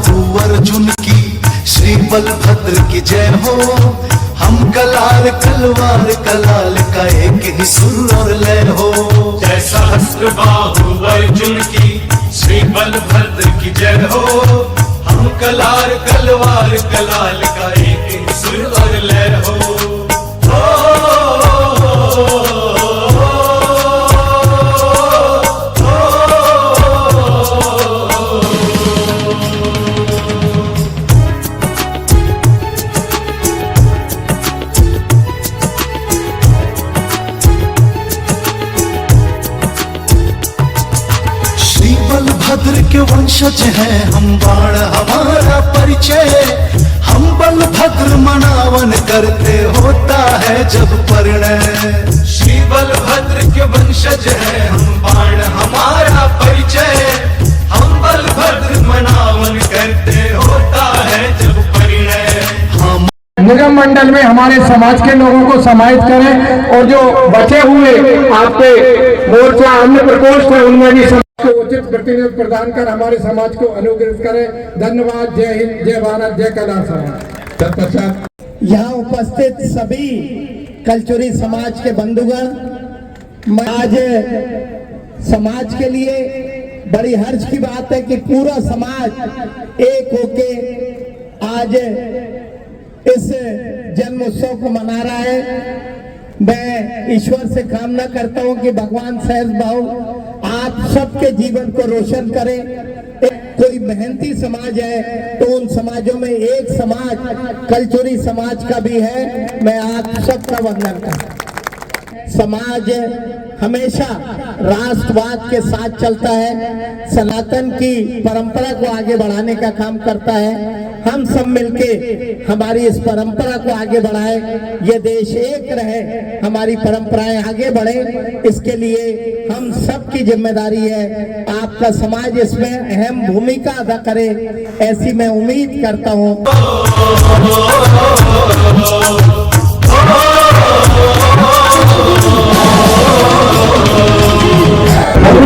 बाहु अर्जुन की, श्री बलभद्र की जय हो। हम कलार कलवार कलाल का एक ही सुर और लय हो। जय सहस्त्र बाहु अर्जुन की, श्री बलभद्र की जय हो। हम कलार कलवार कलाल का एक ही सुर और लय हो। बलभद्र के वंशज हैं हम, बाण हमारा परिचय। हम बलभद्र मनावन करते होता है जब परिणय। श्री बलभद्र के वंशज हैं हम, बाण हमारा परिचय। हम बलभद्र मनावन करते होता है जब परिणय। हम निगम मंडल में हमारे समाज के लोगों को समाहित करें और जो बचे हुए आपके मोर्चा अन्य प्रकोष्ठ है उनमें भी को उचित प्रतिनिधित्व प्रदान कर हमारे समाज को अनुग्रहित करें। धन्यवाद। जय हिंद, जय भारत, जय कला समाज। तत्पश्चात यहाँ उपस्थित सभी कलचुरी समाज के बंधुगण, आज समाज के लिए बड़ी हर्ष की बात है कि पूरा समाज एक होके आज इस जन्म उत्सव को मना रहा है। मैं ईश्वर से कामना करता हूं कि भगवान सहज भाव आप सबके जीवन को रोशन करें। कोई मेहनती समाज है तो उन समाजों में एक समाज कलचुरी समाज का भी है। मैं आप सबका वंदन करता हूं। समाज हमेशा राष्ट्रवाद के साथ चलता है, सनातन की परंपरा को आगे बढ़ाने का काम करता है। हम सब मिलके हमारी इस परंपरा को आगे बढ़ाएं, ये देश एक रहे, हमारी परंपराएं आगे बढ़े, इसके लिए हम सबकी जिम्मेदारी है। आपका समाज इसमें अहम भूमिका अदा करे, ऐसी मैं उम्मीद करता हूँ।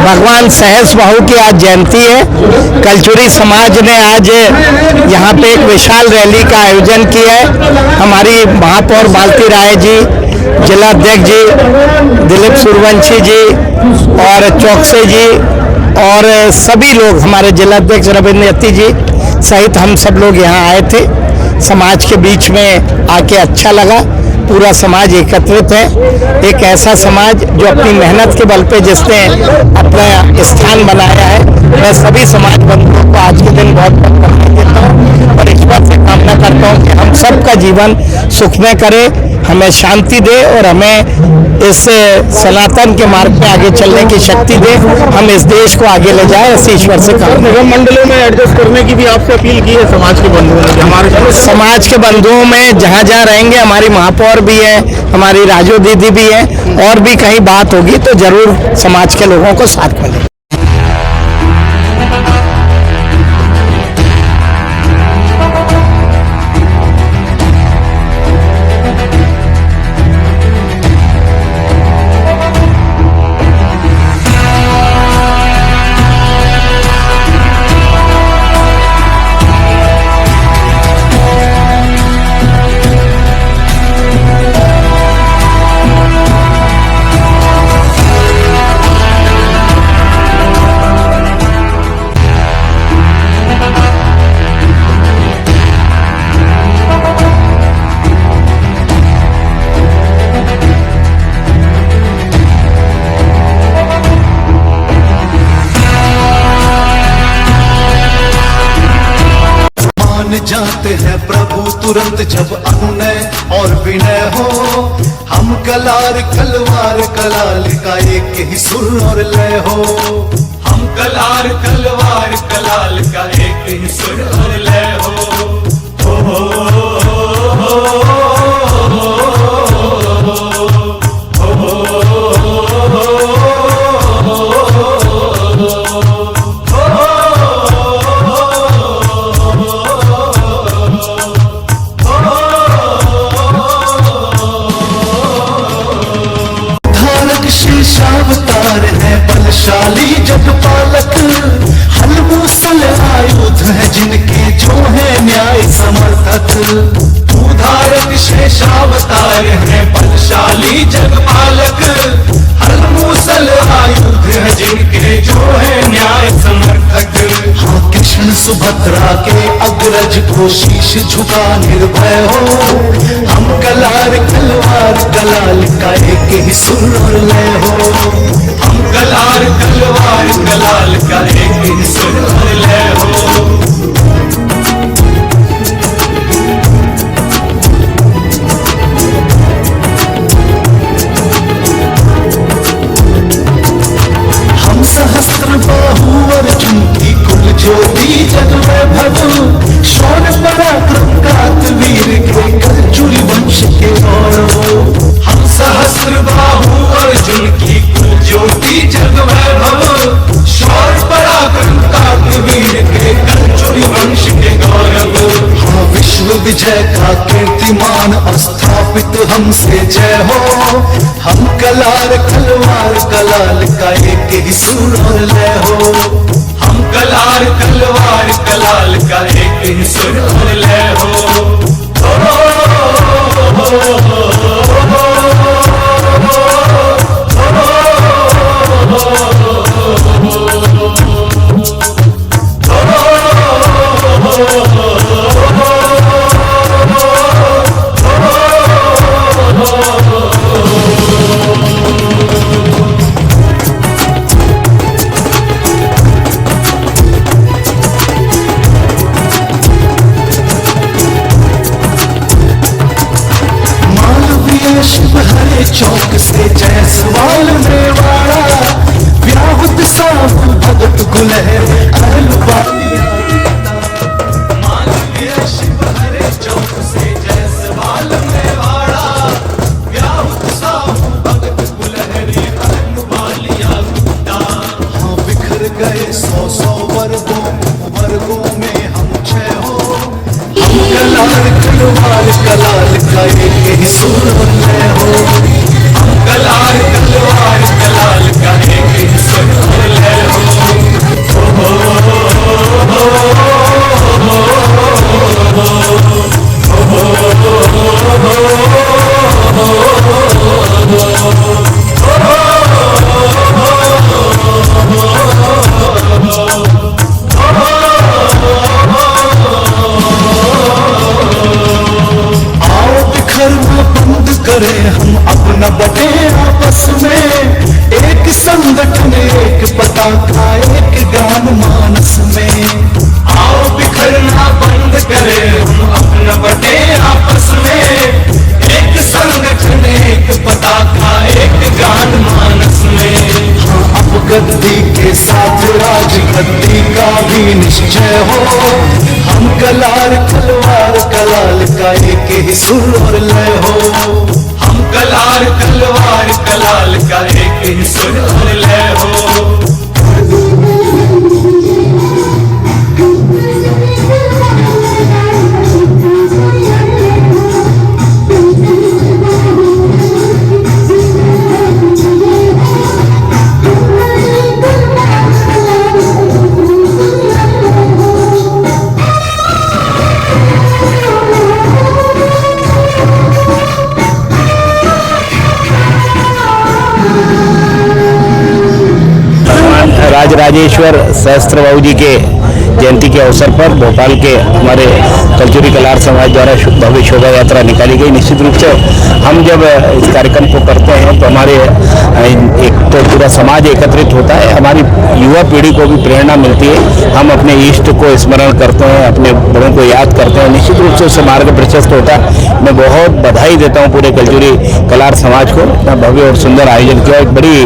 भगवान सहस बाहु की आज जयंती है। कलचुरी समाज ने आज यहाँ पे एक विशाल रैली का आयोजन किया है। हमारी महापौर मालती राय जी, जिला अध्यक्ष जी दिलीप सूर्यवंशी जी और चौकसे जी और सभी लोग, हमारे जिला अध्यक्ष रविंद्र यति जी सहित हम सब लोग यहाँ आए थे। समाज के बीच में आके अच्छा लगा। पूरा समाज एकत्रित है, एक ऐसा समाज जो अपनी मेहनत के बल पे जिसने अपना स्थान बनाया है। मैं सभी समाज बंधुओं को आज के दिन बहुत बहुत बधाई देता हूँ और ईश्वर से कामना करता हूँ कि हम सबका जीवन सुखमय करे, हमें शांति दे और हमें इस सनातन के मार्ग पे आगे चलने की शक्ति दे, हम इस देश को आगे ले जाए, ऐसे ईश्वर से कामना। निगम मंडलों में एडजस्ट करने की भी आपसे अपील की है समाज के बंधुओं ने? हमारे समाज के बंधुओं में जहाँ जहाँ रहेंगे, हमारी महापौर भी है, हमारी राजू दीदी भी है, और भी कहीं बात होगी तो जरूर समाज के लोगों को साथ में लें। जाते हैं प्रभु तुरंत जब अनुनय और विनय हो। हम कलार कलवार कलाल का एक ही सुर और लय हो। हम कलार कलवार कलाल का एक ही सुर और लय हो। अवतार है बलशाली जगपालक, हल मूसल आयुध है जिनके दशावतार हैं बलशाली जगपालक, हल मूसल आयुध है जिनके जो है न्याय समर्थक। हाँ कृष्ण सुभद्रा के अग्रज को शीश झुका निर्भय हो, हम कलार तलवार कलाल का एक ही सुर और लय हो। हम कलार तलवार कलाल का एक ही सुर और लय हो। सहस्त्र बाहु अर्जुन की कुल ज्योति जग वैभव, शौर्य पराक्रम वीर के कलचुरी वंश के गौरव। हम सहस्त्र बाहु अर्जुन की कुल ज्योति जग वैभव, शौर्य पराक्रम वीर के कलचुरी वंश के गौरव। हाँ विश्व विजय का कीर्तिमान स्थापित हमसे जय हो, हम कलार तलवार कलाल का एक ही सुर और लय हो। हम कलार तलवार कलाल का एक ही सुर और लय हो। शिव हरे चौक से जय सवाल मेवाड़ा, व्याहुत साहु भगत गुलहर मालवीय शिव हरे चौक से जय सवाल मेवाड़ा, व्याहुत साहु भगत गुलहरी अहलवालिया गुड्डा। हाँ बिखर गए 100 वर्गों में हम छह हो, हम कलार तलवार कलाल का एक ही सुर और लय हो। हम कलार तलवार कलाल का एक ही सुर और लय हो। करें हम अपना बटे आपस में, एक संगठन एक पताका एक गान मानस में। आओ बिखरना बंद करें हम अपना बटे आपस में, एक संगठन एक पताका एक गान मानस में। हाँ अब गद्दी के साथ राज गद्दी का भी निश्चय हो, हम कलार तलवार कलाल का एक ही सुर और लय हो। हम कलार तलवार कलाल का एक ही सुर और लय हो। राजराजेश्वर सहस्त्रबाहु जी के जयंती के अवसर पर भोपाल के हमारे कल्चुरी कलार समाज द्वारा भव्य शोभा यात्रा निकाली गई। निश्चित रूप से हम जब इस कार्यक्रम को करते हैं तो हमारे एक तो पूरा समाज एकत्रित होता है, हमारी युवा पीढ़ी को भी प्रेरणा मिलती है। हम अपने इष्ट को स्मरण करते हैं, अपने बड़ों को याद करते हैं, निश्चित रूप से उससे मार्ग प्रशस्त होता है। मैं बहुत बधाई देता हूँ पूरे कल्चुरी कलार समाज को, इतना भव्य और सुंदर आयोजन किया। एक बड़ी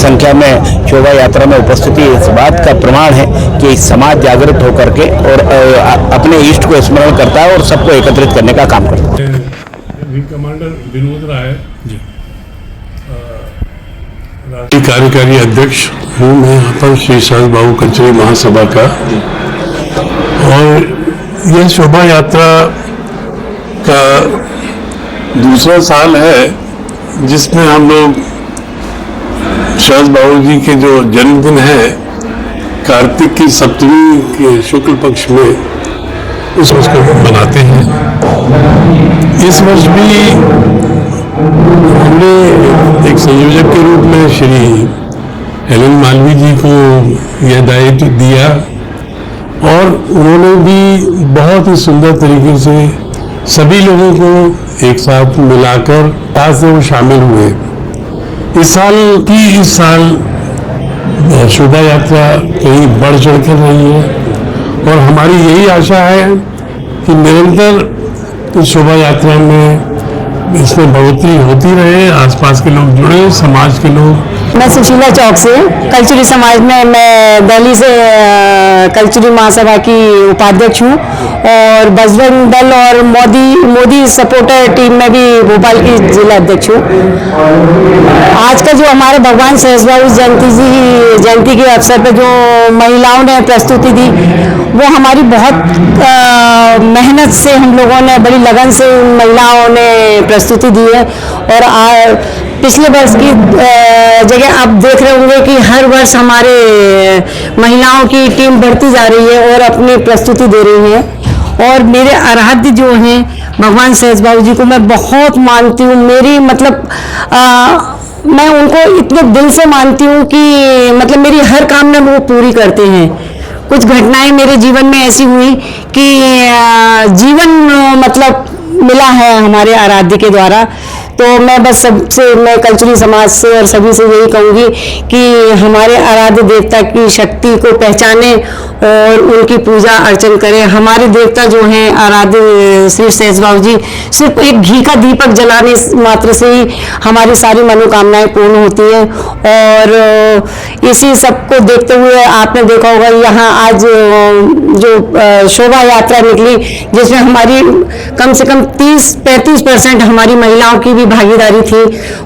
संख्या में शोभा यात्रा में उपस्थिति इस बात का प्रमाण है कि समाज जागृत होकर के और अपने इष्ट को स्मरण करता है और सबको एकत्रित करने का काम करता है। विंग कमांडर विनोद राय जी, राष्ट्रीय कार्यकारी अध्यक्ष हूँ मैं यहाँ पर श्री सहस्त्रबाहु कल्चुरी महासभा का। और यह शोभा यात्रा का दूसरा साल है जिसमें हम लोग सहस्त्रबाहु जी के जो जन्मदिन है कार्तिक की सप्तमी के शुक्ल पक्ष में उस वर्ष को मनाते हैं। इस वर्ष भी हमने एक संयोजक के रूप में श्री हेलेन मालवीय जी को यह दायित्व दिया और उन्होंने भी बहुत ही सुंदर तरीके से सभी लोगों को एक साथ मिलाकर आज से वो शामिल हुए। इस साल शोभा यात्रा कहीं बढ़ चढ़ कर रही है और हमारी यही आशा है कि निरंतर इस शोभा यात्रा में इसमें बढ़ोतरी होती रहे, आसपास के लोग जुड़े, समाज के लोग। मैं सुशीला चौक से कल्चरी समाज में मैं दिल्ली से कल्चरी महासभा की उपाध्यक्ष हूँ और बजरंग दल और मोदी सपोर्टर टीम में भी भोपाल की जिला अध्यक्ष हूँ। आज का जो हमारे भगवान सहस बाबू जयंती के अवसर पर जो महिलाओं ने प्रस्तुति दी वो हमारी बहुत मेहनत से हम लोगों ने बड़ी लगन से महिलाओं ने प्रस्तुति दी है और पिछले वर्ष की जगह आप देख रहे होंगे कि हर वर्ष हमारे महिलाओं की टीम बढ़ती जा रही है और अपनी प्रस्तुति दे रही है। और मेरे आराध्य जो हैं भगवान सहस बाबू जी को मैं बहुत मानती हूँ। मेरी मतलब मैं उनको इतने दिल से मानती हूँ कि मतलब मेरी हर कामना वो पूरी करते हैं। कुछ घटनाएं मेरे जीवन में ऐसी हुई कि जीवन मतलब मिला है हमारे आराध्य के द्वारा। तो मैं बस सबसे मैं कल्चरी समाज से और सभी से यही कहूँगी कि हमारे आराध्य देवता की शक्ति को पहचानें और उनकी पूजा अर्चन करें। हमारे देवता जो हैं आराध्य श्री सहस बाबू जी, सिर्फ एक घी का दीपक जलाने मात्र से ही हमारी सारी मनोकामनाएं पूर्ण होती हैं। और इसी सब को देखते हुए आपने देखा होगा यहाँ आज जो शोभा यात्रा निकली जिसमें हमारी कम से कम 30-35% हमारी महिलाओं की भी भागीदारी थी।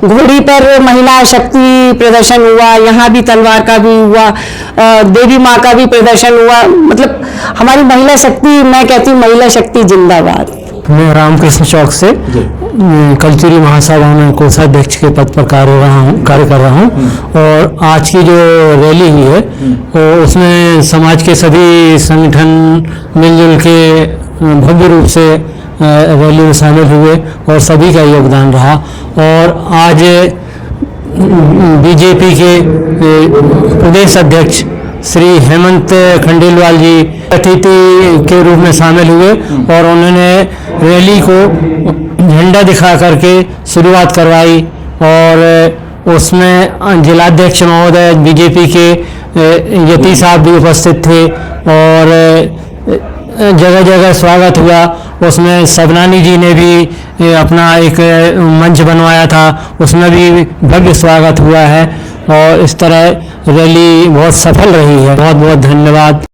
घोड़ी पर महिला शक्ति प्रदर्शन हुआ, यहाँ भी तलवार का भी हुआ, देवी माँ का भी प्रदर्शन हुआ। मतलब हमारी महिला शक्ति, मैं कहती हूँ महिला शक्ति जिंदाबाद। मैं रामकृष्ण चौक से कल्चरी महासभा में कोषाध्यक्ष के पद पर कार्य कर रहा हूँ और आज की जो रैली हुई है तो उसमें समाज के सभी संगठन मिलजुल के भव्य रूप से रैली में शामिल हुए और सभी का योगदान रहा। और आज बीजेपी के प्रदेश अध्यक्ष श्री हेमंत खंडेलवाल जी अतिथि के रूप में शामिल हुए और उन्होंने रैली को झंडा दिखा करके शुरुआत करवाई और उसमें जिलाध्यक्ष महोदय बीजेपी के यति साहब भी उपस्थित थे और जगह जगह स्वागत हुआ। उसमें सबनानी जी ने भी अपना एक मंच बनवाया था, उसमें भी भव्य स्वागत हुआ है और इस तरह रैली बहुत सफल रही है। बहुत बहुत धन्यवाद।